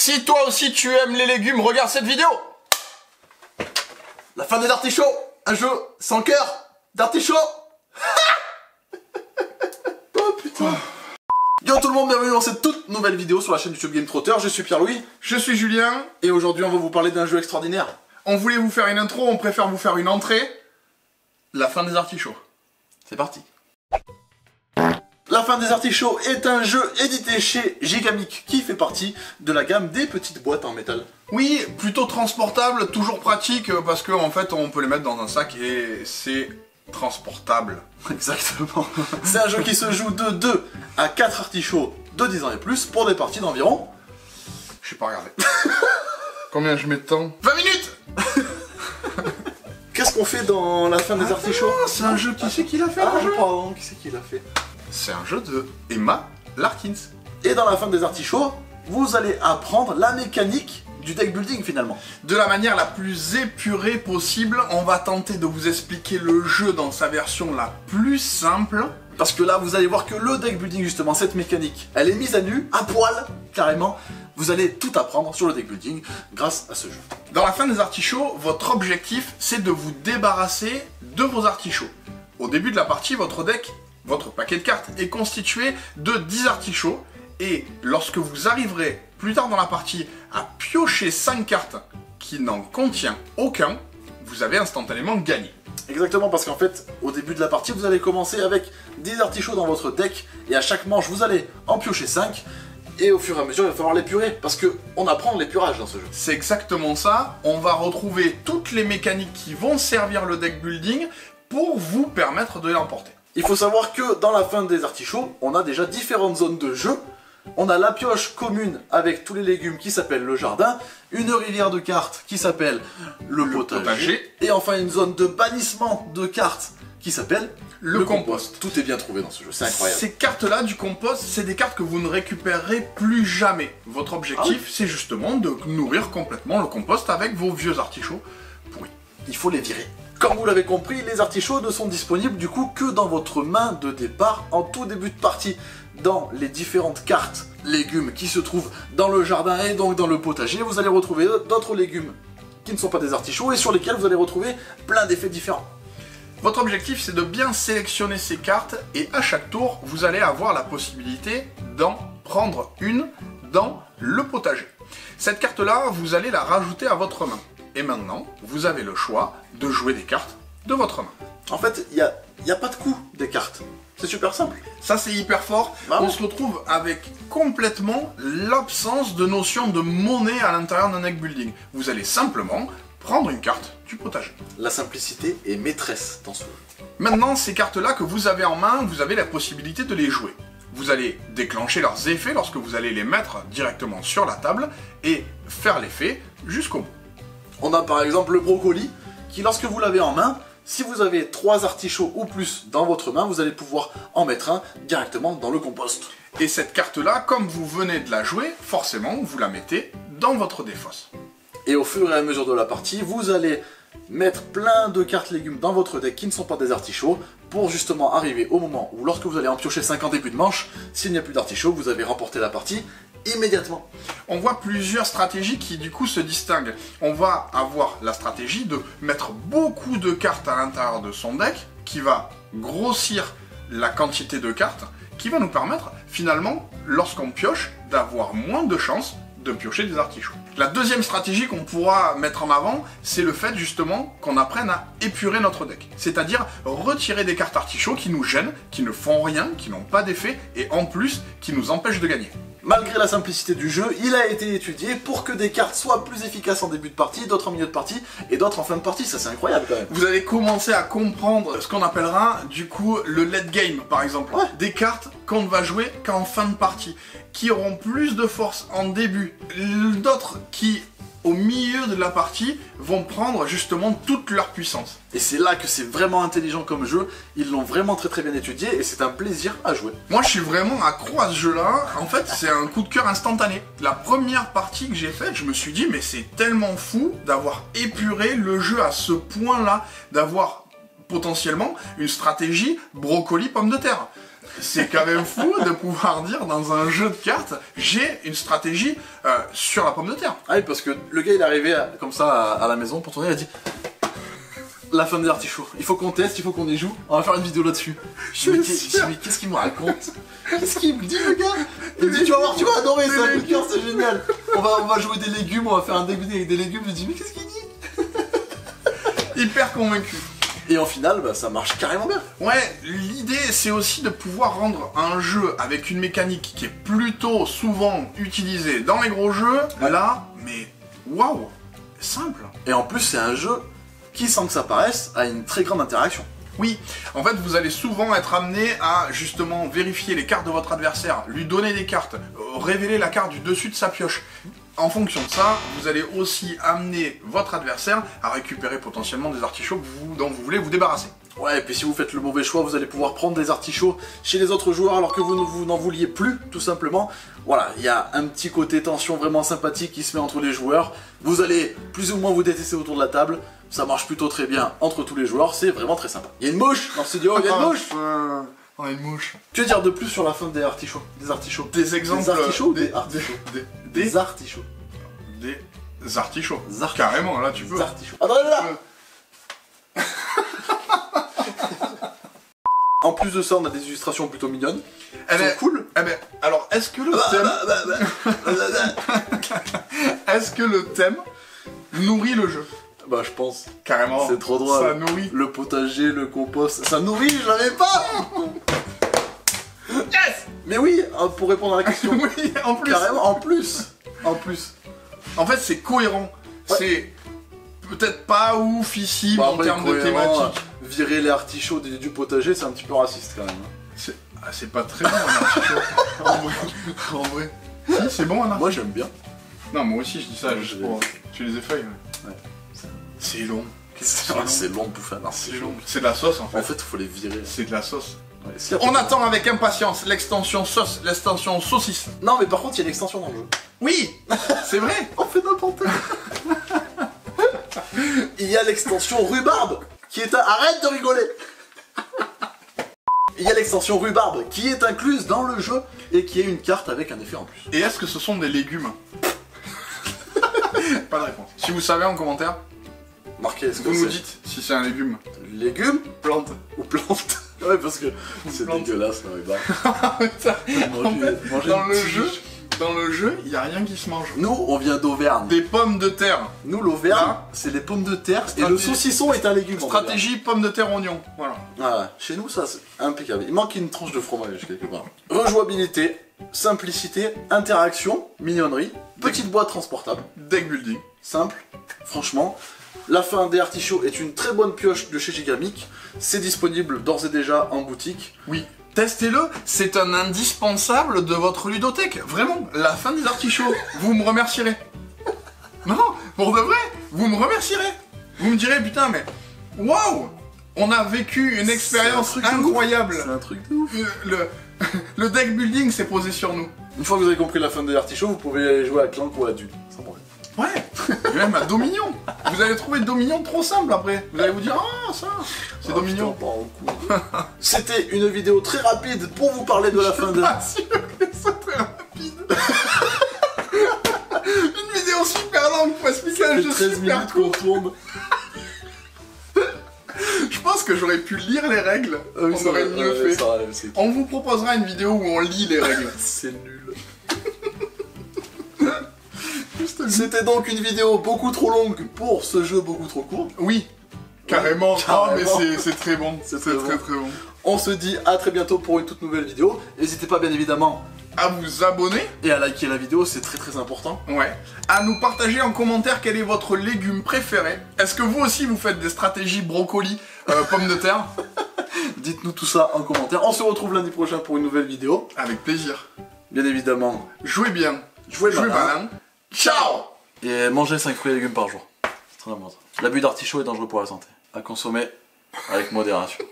Si toi aussi tu aimes les légumes, regarde cette vidéo. La fin des artichauts, un jeu sans cœur d'artichaut. Oh putain. Yo tout le monde, bienvenue dans cette toute nouvelle vidéo sur la chaîne YouTube Game Trotter. Je suis Pierre-Louis. Je suis Julien. Et aujourd'hui on va vous parler d'un jeu extraordinaire. On voulait vous faire une intro, on préfère vous faire une entrée. La fin des artichauts. C'est parti. La fin des artichauts est un jeu édité chez Gigamic qui fait partie de la gamme des petites boîtes en métal. Oui, plutôt transportable, toujours pratique parce qu'en fait on peut les mettre dans un sac et c'est transportable. Exactement. C'est un jeu qui se joue de 2 à 4 artichauts de 10 ans et plus pour des parties d'environ... Je sais pas regarder. Combien je mets de temps? 20 minutes. Qu'est-ce qu'on fait dans la fin des artichauts? C'est un jeu, qui c'est qui l'a fait? Pardon, qui c'est qui l'a fait? C'est un jeu de Emma Larkins. Et dans la fin des artichauts, vous allez apprendre la mécanique du deck building finalement. De la manière la plus épurée possible, on va tenter de vous expliquer le jeu dans sa version la plus simple. Parce que là, vous allez voir que le deck building, justement, cette mécanique, elle est mise à nu, à poil, carrément. Vous allez tout apprendre sur le deck building grâce à ce jeu. Dans la fin des artichauts, votre objectif, c'est de vous débarrasser de vos artichauts. Au début de la partie, votre deck, votre paquet de cartes, est constitué de 10 artichauts. Et lorsque vous arriverez plus tard dans la partie à piocher 5 cartes qui n'en contient aucun, vous avez instantanément gagné. Exactement, parce qu'en fait, au début de la partie, vous allez commencer avec 10 artichauts dans votre deck, et à chaque manche, vous allez en piocher 5, et au fur et à mesure, il va falloir l'épurer, parce qu'on apprend l'épurage dans ce jeu. C'est exactement ça, on va retrouver toutes les mécaniques qui vont servir le deck building pour vous permettre de l'emporter. Il faut savoir que dans la fin des artichauts, on a déjà différentes zones de jeu. On a la pioche commune avec tous les légumes qui s'appelle le jardin, une rivière de cartes qui s'appelle le potager, et enfin une zone de bannissement de cartes qui s'appelle le compost. Tout est bien trouvé dans ce jeu, c'est incroyable. Ces cartes-là du compost, c'est des cartes que vous ne récupérerez plus jamais. Votre objectif, c'est justement de nourrir complètement le compost avec vos vieux artichauts pourris. Il faut les virer. Comme vous l'avez compris, les artichauts ne sont disponibles du coup que dans votre main de départ en tout début de partie. Dans les différentes cartes légumes qui se trouvent dans le jardin et donc dans le potager, vous allez retrouver d'autres légumes qui ne sont pas des artichauts et sur lesquels vous allez retrouver plein d'effets différents. Votre objectif, c'est de bien sélectionner ces cartes et à chaque tour, vous allez avoir la possibilité d'en prendre une dans le potager. Cette carte-là, vous allez la rajouter à votre main. Et maintenant, vous avez le choix de jouer des cartes de votre main. En fait, il n'y a pas de coût des cartes. C'est super simple. Ça, c'est hyper fort. On se retrouve avec complètement l'absence de notion de monnaie à l'intérieur d'un deck building. Vous allez simplement prendre une carte du potager. La simplicité est maîtresse dans ce jeu. Maintenant, ces cartes-là que vous avez en main, vous avez la possibilité de les jouer. Vous allez déclencher leurs effets lorsque vous allez les mettre directement sur la table et faire l'effet jusqu'au bout. On a par exemple le brocoli qui, lorsque vous l'avez en main, si vous avez 3 artichauts ou plus dans votre main, vous allez pouvoir en mettre un directement dans le compost. Et cette carte-là, comme vous venez de la jouer, forcément, vous la mettez dans votre défausse. Et au fur et à mesure de la partie, vous allez mettre plein de cartes légumes dans votre deck qui ne sont pas des artichauts pour justement arriver au moment où, lorsque vous allez en piocher 5 en début de manche, s'il n'y a plus d'artichauts, vous avez remporté la partie immédiatement. On voit plusieurs stratégies qui du coup se distinguent. On va avoir la stratégie de mettre beaucoup de cartes à l'intérieur de son deck, qui va grossir la quantité de cartes, qui va nous permettre finalement, lorsqu'on pioche, d'avoir moins de chances de piocher des artichauts. La deuxième stratégie qu'on pourra mettre en avant, c'est le fait justement qu'on apprenne à épurer notre deck. C'est-à-dire retirer des cartes artichauts qui nous gênent, qui ne font rien, qui n'ont pas d'effet, et en plus, qui nous empêchent de gagner. Malgré la simplicité du jeu, il a été étudié pour que des cartes soient plus efficaces en début de partie, d'autres en milieu de partie, et d'autres en fin de partie. Ça, c'est incroyable quand même. Vous allez commencer à comprendre ce qu'on appellera du coup le late game par exemple. Ouais. Des cartes qu'on ne va jouer qu'en fin de partie, qui auront plus de force en début, d'autres qui au milieu de la partie vont prendre justement toute leur puissance. Et c'est là que c'est vraiment intelligent comme jeu, ils l'ont vraiment très bien étudié et c'est un plaisir à jouer. Moi je suis vraiment accro à ce jeu là, en fait c'est un coup de cœur instantané. La première partie que j'ai faite, je me suis dit mais c'est tellement fou d'avoir épuré le jeu à ce point là, d'avoir potentiellement une stratégie brocoli pomme de terre. C'est quand même fou de pouvoir dire dans un jeu de cartes, j'ai une stratégie sur la pomme de terre. Ah oui, parce que le gars il est arrivé comme ça à la maison pour tourner, il a dit la fin des artichauts, il faut qu'on teste, il faut qu'on y joue, on va faire une vidéo là-dessus. Je me dis mais qu'est-ce qu'il me raconte? Qu'est-ce qu'il me dit le gars? Il me dit tu vas voir, tu vas adorer, c'est un coup de cœur, c'est génial. On va jouer des légumes, on va faire un deck building avec des légumes. Je me dis mais qu'est-ce qu'il dit? Hyper convaincu. Et en final, bah, ça marche carrément bien. Ouais, l'idée c'est aussi de pouvoir rendre un jeu avec une mécanique qui est plutôt souvent utilisée dans les gros jeux, là, mais waouh, simple. Et en plus c'est un jeu qui, sans que ça paraisse, a une très grande interaction. Oui, en fait vous allez souvent être amené à justement vérifier les cartes de votre adversaire, lui donner des cartes, révéler la carte du dessus de sa pioche. En fonction de ça, vous allez aussi amener votre adversaire à récupérer potentiellement des artichauts dont vous voulez vous débarrasser. Ouais, et puis si vous faites le mauvais choix, vous allez pouvoir prendre des artichauts chez les autres joueurs alors que vous n'en vouliez plus, tout simplement. Voilà, il y a un petit côté tension vraiment sympathique qui se met entre les joueurs. Vous allez plus ou moins vous détester autour de la table. Ça marche plutôt très bien entre tous les joueurs, c'est vraiment très sympa. Il y a une mouche dans le studio, il y a une mouche. On a une mouche. Que dire de plus sur la fin des artichauts? Des artichauts. Des exemples. Des artichauts ou des artichauts? Des artichauts. Des artichauts. Carrément, là tu peux. Des artichauts. Attendez là. En plus de ça, on a des illustrations plutôt mignonnes. Elles sont cool. Eh ben, alors, est-ce que le thème... Est-ce que le thème nourrit le jeu? Bah, je pense. Carrément. C'est trop drôle. Ça nourrit. Le potager, le compost. Ça nourrit, je l'avais pas. Yes. Mais oui, pour répondre à la question. Oui, en plus. Carrément, en plus. En plus. En fait, c'est cohérent. Ouais. C'est peut-être pas oufissime en termes de thématique. Virer les artichauts du potager, c'est un petit peu raciste quand même. C'est pas très bon un artichaut. En vrai. Si, c'est bon un artichaut. Moi j'aime bien. Non, moi aussi je dis ça, juste pour tuer les effets. Ouais. C'est long. C'est long de bouffer un artichaut. C'est long. C'est de la sauce en fait. En fait, il faut les virer. C'est de la sauce. Ouais, on attend avec impatience l'extension sauce, l'extension saucisse. Non, mais par contre, il y a une extension dans le jeu. Oui, c'est vrai. On fait n'importe quoi. Il y a l'extension rhubarbe qui est Arrête de rigoler. Il y a l'extension rhubarbe qui est incluse dans le jeu et qui est une carte avec un effet en plus. Et est-ce que ce sont des légumes? Pas de réponse. Si vous savez en commentaire, marquez ce que vous nous dites si c'est un légume. Légume? Plante. Ou plante. Ouais, parce que c'est dégueulasse, le rhubarbe. Dans le jeu, il n'y a rien qui se mange. Nous, on vient d'Auvergne. Des pommes de terre. Nous, l'Auvergne, c'est les pommes de terre et le saucisson est un légume. Stratégie pommes de terre oignon. Voilà. Voilà. Chez nous, ça, c'est impeccable. Il manque une tranche de fromage quelque part. Rejouabilité, simplicité, interaction, mignonnerie, petite boîte transportable. Deck building. Simple, franchement. La fin des artichauts est une très bonne pioche de chez Gigamic. C'est disponible d'ores et déjà en boutique. Oui. Testez-le, c'est un indispensable de votre ludothèque. Vraiment, la fin des artichauts, vous me remercierez. Non, pour de vrai, vous me remercierez. Vous me direz, putain, mais waouh, on a vécu une expérience incroyable. C'est un truc de ouf. Le deck building s'est posé sur nous. Une fois que vous avez compris la fin des artichauts, vous pouvez aller jouer à Clank ou à Dune, sans problème. Ouais, et même à Dominion. Vous allez trouver Dominion trop simple après. Vous allez vous dire, ah ça, c'est Dominion. C'était une vidéo très rapide pour vous parler de la fin de... Ah si, c'est très rapide. Une vidéo super longue pour expliquer un jeu 13 minutes qu'on tourne. Je pense que j'aurais pu lire les règles, on aurait mieux fait. On vous proposera une vidéo où on lit les règles. C'est nul. C'était donc une vidéo beaucoup trop longue pour ce jeu beaucoup trop court. Oui, carrément. Oh, mais c'est très bon. C'est très bon. On se dit à très bientôt pour une toute nouvelle vidéo. N'hésitez pas bien évidemment à vous abonner et à liker la vidéo, c'est très important. Ouais. À nous partager en commentaire quel est votre légume préféré. Est-ce que vous aussi vous faites des stratégies brocoli, pommes de terre? Dites-nous tout ça en commentaire. On se retrouve lundi prochain pour une nouvelle vidéo. Avec plaisir. Bien évidemment. Jouez bien. Jouez malin. Ciao. Et mangez 5 fruits et légumes par jour. C'est très important. L'abus d'artichaut est dangereux pour la santé. À consommer avec modération.